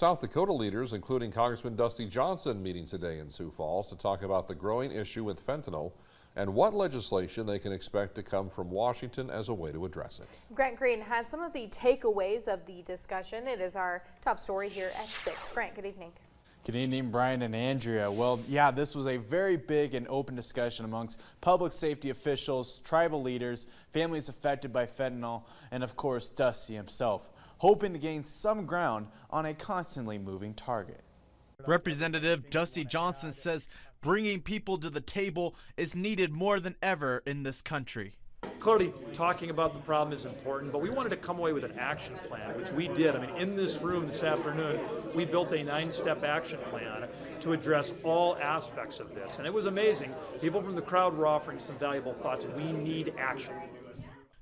South Dakota leaders, including Congressman Dusty Johnson, meeting today in Sioux Falls to talk about the growing issue with fentanyl and what legislation they can expect to come from Washington as a way to address it. Grant Green has some of the takeaways of the discussion. It is our top story here at 6. Grant, good evening. Good evening, Brian and Andrea. Well, yeah, this was a very big and open discussion amongst public safety officials, tribal leaders, families affected by fentanyl, and of course, Dusty himself, hoping to gain some ground on a constantly moving target. Representative Dusty Johnson says bringing people to the table is needed more than ever in this country. Clearly, talking about the problem is important, but we wanted to come away with an action plan, which we did. I mean, in this room this afternoon, we built a 9-step action plan to address all aspects of this. And it was amazing. People from the crowd were offering some valuable thoughts. We need action.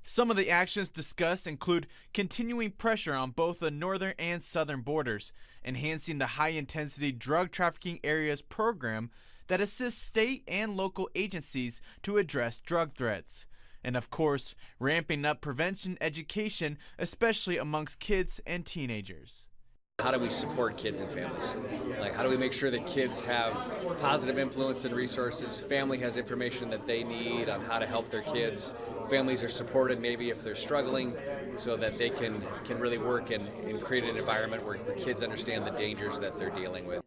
Some of the actions discussed include continuing pressure on both the northern and southern borders, enhancing the high-intensity drug trafficking areas program that assists state and local agencies to address drug threats, and of course, ramping up prevention education, especially amongst kids and teenagers. How do we support kids and families? Like, how do we make sure that kids have positive influence and resources? Family has information that they need on how to help their kids. Families are supported maybe if they're struggling, so that they can really work and create an environment where kids understand the dangers that they're dealing with.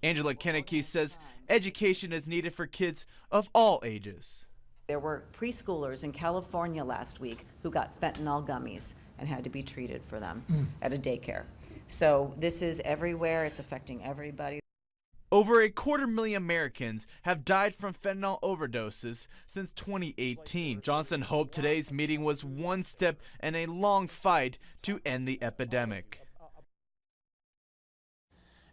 Angela Kenneke says education is needed for kids of all ages. There were preschoolers in California last week who got fentanyl gummies and had to be treated for them at a daycare. So this is everywhere. It's affecting everybody. Over 250,000 Americans have died from fentanyl overdoses since 2018. Johnson hoped today's meeting was one step in a long fight to end the epidemic.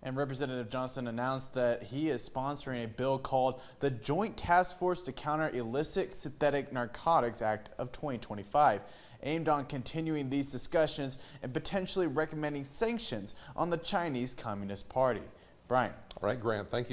And Representative Johnson announced that he is sponsoring a bill called the Joint Task Force to Counter Illicit Synthetic Narcotics Act of 2025, aimed on continuing these discussions and potentially recommending sanctions on the Chinese Communist Party. Brian. All right, Grant, thank you.